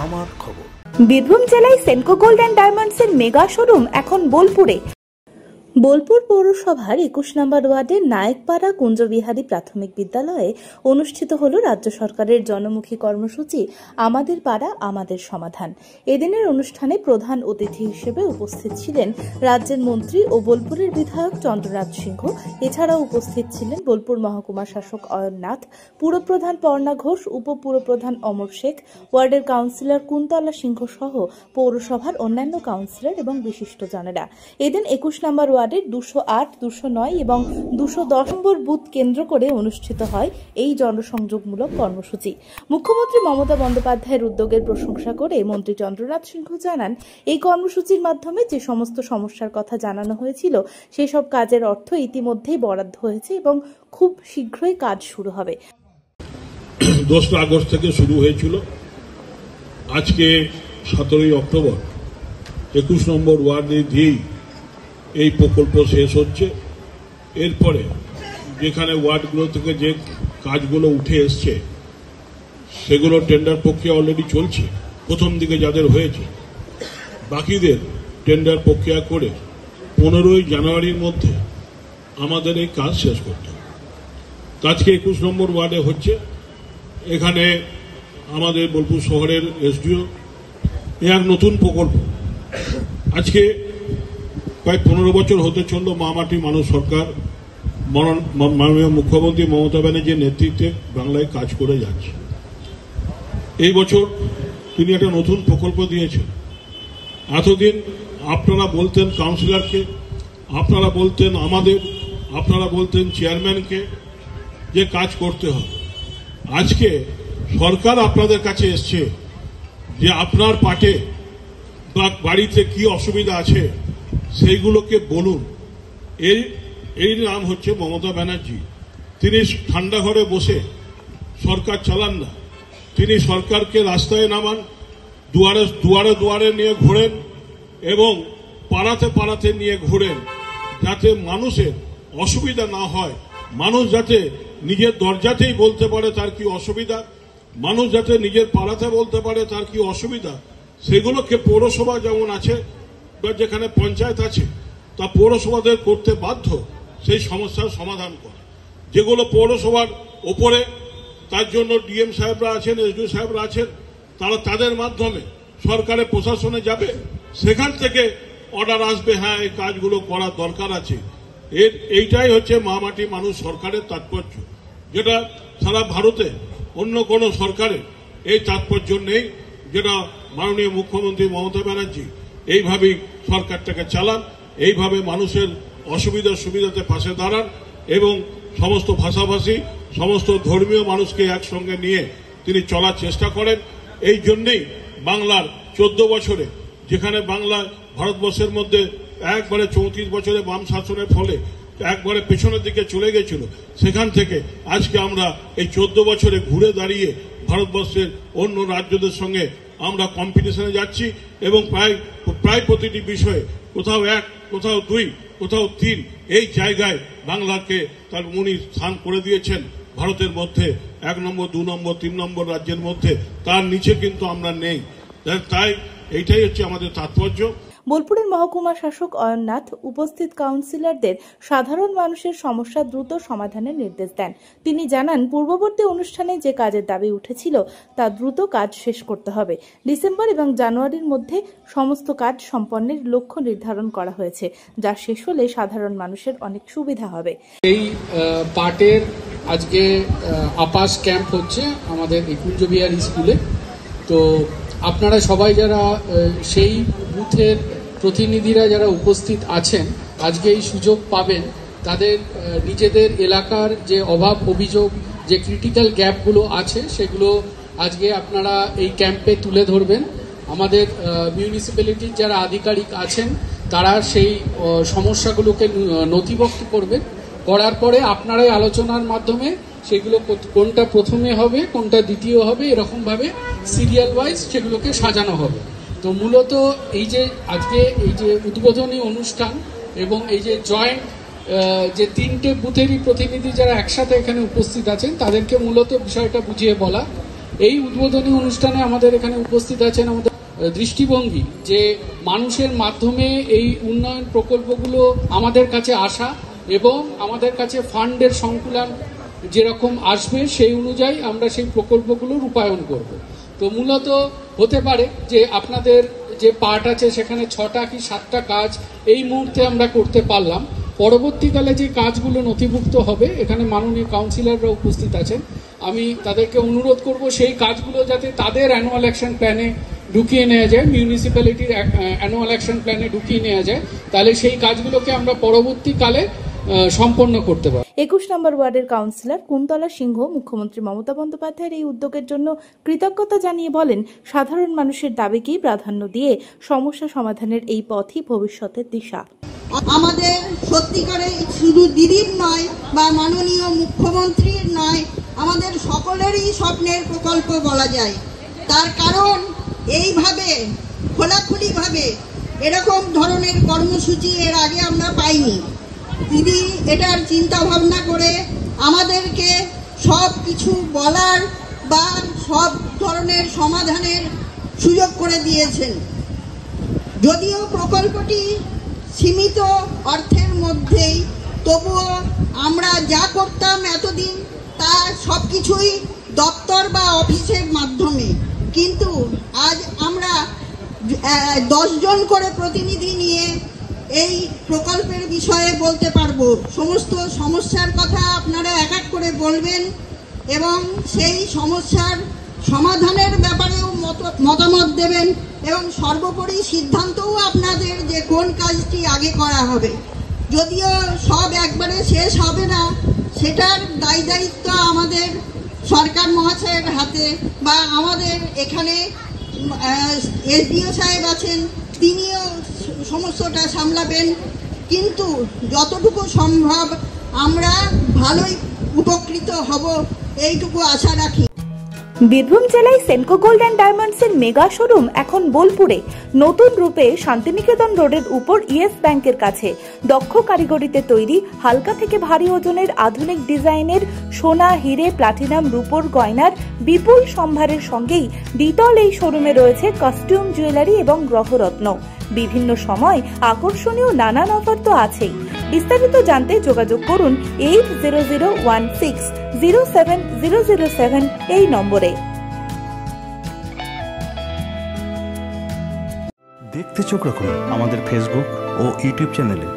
আমার খবর। বীরভূম জেলায় সেনকো গোল্ড অ্যান্ড ডায়মন্ডসের মেগা শোরুম এখন বোলপুরে। বোলপুর পৌরসভার 21 নম্বর ওয়ার্ডের নায়কপাড়া কুঞ্জবিহারী প্রাথমিক বিদ্যালয়ে অনুষ্ঠিত হল রাজ্য সরকারের জনমুখী কর্মসূচি আমাদের পাড়া আমাদের সমাধান। এদিনের অনুষ্ঠানে প্রধান অতিথি হিসেবে উপস্থিত ছিলেন রাজ্যের মন্ত্রী ও বোলপুরের বিধায়ক চন্দ্রনাথ সিংহ। এছাড়াও উপস্থিত ছিলেন বোলপুর মহকুমা শাসক অয়ন নাথ, পুরপ্রধান পর্ণা ঘোষ, উপপুরপ্রধান অমর শেখ, ওয়ার্ডের কাউন্সিলর কুন্তলা সিংহ সহ পৌরসভার অন্যান্য কাউন্সিলর এবং বিশিষ্টজনেরা। এদিন 21 নম্বর ওয়ার্ডের 208, 209 এবং 210 নম্বর বুথ কেন্দ্র করে অনুষ্ঠিত হয় এই জনসংযোগমূলক কর্মসূচি। মুখ্যমন্ত্রী মমতা বন্দ্যোপাধ্যায়ের উদ্যোগের প্রশংসা করে মন্ত্রী চন্দ্রনাথ সিংহ জানান, এই কর্মসূচির মাধ্যমে যে সমস্ত সমস্যার কথা জানানো হয়েছিল সেসব কাজের অর্থ ইতিমধ্যেই বরাদ্দ হয়েছে এবং খুব শীঘ্রই কাজ শুরু হবে। 2 আগস্ট থেকে শুরু হয়েছিল, আজকে 17 অক্টোবর 21 নম্বর ওয়ার্ডে দিয়েই এই প্রকল্প শেষ হচ্ছে। এরপরে যেখানে ওয়ার্ডগুলো থেকে যে কাজগুলো উঠে এসছে সেগুলো টেন্ডার প্রক্রিয়া অলরেডি চলছে। প্রথম দিকে যাদের হয়েছে বাকিদের টেন্ডার প্রক্রিয়া করে 15ই জানুয়ারির মধ্যে আমাদের এই কাজ শেষ করতে হবে। আজকে 21 নম্বর ওয়ার্ডে হচ্ছে, এখানে আমাদের বোলপুর শহরের এসডিও এক নতুন প্রকল্প। আজকে প্রায় 15 বছর হতে চলল মা মাটি মানুষ সরকার মাননীয় মুখ্যমন্ত্রী মমতা ব্যানার্জির নেতৃত্বে বাংলায় কাজ করে যাচ্ছে। এই বছর তিনি একটা নতুন প্রকল্প দিয়েছেন। এতদিন আপনারা বলতেন কাউন্সিলরকে, আপনারা বলতেন আমাদের, আপনারা বলতেন চেয়ারম্যানকে যে কাজ করতে হবে। আজকে সরকার আপনাদের কাছে এসছে যে আপনার পাটে বা বাড়িতে কি অসুবিধা আছে সেইগুলোকে বলুন। এই নাম হচ্ছে মমতা ব্যানার্জি। তিনি ঠান্ডা ঘরে বসে সরকার চালান না, তিনি সরকারকে রাস্তায় নামান, দুয়ারে দুয়ারে নিয়ে ঘোরেন এবং পাড়াতে পাড়াতে নিয়ে ঘোরেন, যাতে মানুষের অসুবিধা না হয়, মানুষ যাতে নিজের দরজাতেই বলতে পারে তার কি অসুবিধা, মানুষ যাতে নিজের পাড়াতে বলতে পারে তার কি অসুবিধা। সেগুলোকে পৌরসভা যেমন আছে বা যেখানে পঞ্চায়েত আছে তা পৌরসভাদের করতে বাধ্য সেই সমস্যার সমাধান করা। যেগুলো পৌরসভার ওপরে তার জন্য ডিএম সাহেবরা আছেন, এসডিও সাহেবরা আছেন, তারা তাদের মাধ্যমে সরকারের প্রশাসনে যাবে, সেখান থেকে অর্ডার আসবে, হ্যাঁ এই কাজগুলো করার দরকার আছে। এইটাই হচ্ছে মা মাটি মানুষ সরকারের তাৎপর্য, যেটা সারা ভারতে অন্য কোনো সরকারের এই তাৎপর্য নেই। যেটা মাননীয় মুখ্যমন্ত্রী মমতা ব্যানার্জি এইভাবেই সরকারটাকে চালান, এইভাবে মানুষের অসুবিধার সুবিধাতে পাশে দাঁড়ান এবং সমস্ত ভাষাভাষী সমস্ত ধর্মীয় মানুষকে একসঙ্গে নিয়ে তিনি চলার চেষ্টা করেন। এই জন্যেই বাংলার 14 বছরে, যেখানে বাংলা ভারতবর্ষের মধ্যে একবারে 34 বছরে বাম শাসনের ফলে একবারে পেছনের দিকে চলে গেছিল, সেখান থেকে আজকে আমরা এই 14 বছরে ঘুরে দাঁড়িয়ে ভারতবর্ষের অন্য রাজ্যদের সঙ্গে আমরা কম্পিটিশনে যাচ্ছি এবং প্রায় প্রতিটি বিষয়ে কোথাও 1, কোথাও 2, কোথাও 3 এই জায়গায় বাংলাকে তার উনি স্থান করে দিয়েছেন ভারতের মধ্যে 1 নম্বর, 2 নম্বর, 3 নম্বর রাজ্যের মধ্যে। তার নিচে কিন্তু আমরা নেই। তাই এইটাই হচ্ছে আমাদের তাৎপর্য। বোলপুরের মহকুমা শাসক অয়ন নাথ উপস্থিত কাউন্সিলরদের সাধারণ মানুষের সমস্যা দ্রুত সমাধানের নির্দেশ দেন। তিনি জানান, পূর্ববর্তী অনুষ্ঠানে যে কাজের দাবি উঠেছিল তা দ্রুত কাজ শেষ করতে হবে। ডিসেম্বর এবং জানুয়ারির মধ্যে সমস্ত কাজ সম্পন্নের লক্ষ্য নির্ধারণ করা হয়েছে, যা শেষ হলে সাধারণ মানুষের অনেক সুবিধা হবে। এই পার্টের আজকে আপাস ক্যাম্প হচ্ছে আমাদের কুঞ্জবিহারী স্কুলে। তো আপনারা সবাই যারা সেই বুথের প্রতিনিধিরা যারা উপস্থিত আছেন আজকে এই সুযোগ পাবেন, তাদের নিজেদের এলাকার যে অভাব অভিযোগ, যে ক্রিটিক্যাল গ্যাপগুলো আছে সেগুলো আজকে আপনারা এই ক্যাম্পে তুলে ধরবেন। আমাদের মিউনিসিপ্যালিটির যারা আধিকারিক আছেন তারা সেই সমস্যাগুলোকে নথিভুক্ত করবেন, করার পরে আপনারাই আলোচনার মাধ্যমে সেগুলো কোনটা প্রথমে হবে, কোনটা দ্বিতীয় হবে, এরকমভাবে সিরিয়াল ওয়াইজ সেগুলোকে সাজানো হবে। তো মূলত এই যে আজকে এই যে উদ্বোধনী অনুষ্ঠান এবং এই যে জয়েন্ট যে 3টে বুথেরই প্রতিনিধি যারা একসাথে এখানে উপস্থিত আছেন তাদেরকে মূলত বিষয়টা বুঝিয়ে বলা এই উদ্বোধনী অনুষ্ঠানে আমাদের এখানে উপস্থিত আছেন আমাদের দৃষ্টিভঙ্গি যে মানুষের মাধ্যমে এই উন্নয়ন প্রকল্পগুলো আমাদের কাছে আসা এবং আমাদের কাছে ফান্ডের সংকুলান যেরকম আসবে সেই অনুযায়ী আমরা সেই প্রকল্পগুলো রূপায়ণ করব। তো মূলত হতে পারে যে আপনাদের যে পার্ট আছে সেখানে 6টা কি 7টা কাজ এই মুহূর্তে আমরা করতে পারলাম। পরবর্তীকালে যে কাজগুলো নথিভুক্ত হবে, এখানে মাননীয় কাউন্সিলররা উপস্থিত আছেন, আমি তাদেরকে অনুরোধ করব সেই কাজগুলো যাতে তাদের অ্যানুয়াল অ্যাকশন প্ল্যানে ঢুকিয়ে নেওয়া যায়, মিউনিসিপ্যালিটির অ্যানুয়াল অ্যাকশন প্ল্যানে ঢুকিয়ে নেওয়া যায়, তাহলে সেই কাজগুলোকে আমরা পরবর্তীকালে সম্পন্ন করতে পারি। 21 নম্বর ওয়ার্ডের কাউন্সিলর কুন্তলা সিংহ মুখ্যমন্ত্রী মমতা বন্দ্যোপাধ্যায়ের এই উদ্যোগের জন্য কৃতজ্ঞতা জানিয়ে বলেন, সাধারণ মানুষের দাবিকেই প্রাধান্য দিয়ে সমস্যা সমাধানের এই পথই ভবিষ্যতের দিশা। আমাদের সত্যিকারে শুধু দিদির নয় বা মাননীয় মুখ্যমন্ত্রীর নয়, আমাদের সকলেরই স্বপ্নের প্রকল্প বলা যায়। তার কারণ এইভাবে খোলাখুলিভাবে এরকম ধরনের কর্মসূচি এর আগে আমরা পাইনি। দিদি এটার চিন্তা ভাবনা করে আমাদেরকে সব কিছু বলার বা সব ধরনের সমাধানের সুযোগ করে দিয়েছেন। যদিও প্রকল্পটি সীমিত অর্থের মধ্যেই, তবুও আমরা যা করতাম এতদিন তা সব কিছুই দপ্তর বা অফিসের মাধ্যমে, কিন্তু আজ আমরা 10 জন করে প্রতিনিধি নিয়ে এই প্রকল্পের বিষয়ে বলতে পারবো। সমস্ত সমস্যার কথা আপনারা এক এক করে বলবেন এবং সেই সমস্যার সমাধানের ব্যাপারেও মতামত দেবেন এবং সর্বোপরি সিদ্ধান্তও আপনাদের যে কোন কাজটি আগে করা হবে। যদিও সব একবারে শেষ হবে না, সেটার দায়িত্ব আমাদের সরকার মহাশয়ের হাতে, বা আমাদের এখানে এসডিও সাহেব আছেন, তিনিও সমস্যাটা সামলাবেন। কিন্তু যতটুকু সম্ভব আমরা ভালোই উপকৃত হব, এইটুকু আশা রাখি। বীরভূম জেলায় সেনকো গোল্ড অ্যান্ড ডায়মন্ডস এর মেগা শোরুম এখন বোলপুরে নতুন রূপে শান্তিনিকেতন রোডের উপর ইয়েস ব্যাংকের কাছে দক্ষ কারিগরিতে তৈরি হালকা থেকে ভারী ওজনের আধুনিক ডিজাইনের সোনা, হিরে, প্লাটিনাম, রূপোর গয়নার বিপুল সম্ভারের সঙ্গেই দ্বিতল এই শোরুমে রয়েছে কস্টিউম, জুয়েলারি এবং গ্রহরত্ন। বিভিন্ন সময় আকর্ষণীয় নানান অফার তো আছেই। বিস্তারিত জানতে যোগাযোগ করুন 8001607007 এই নম্বরে। দেখতে চোখ রাখুন আমাদের ফেসবুক ও ইউটিউব চ্যানেলে।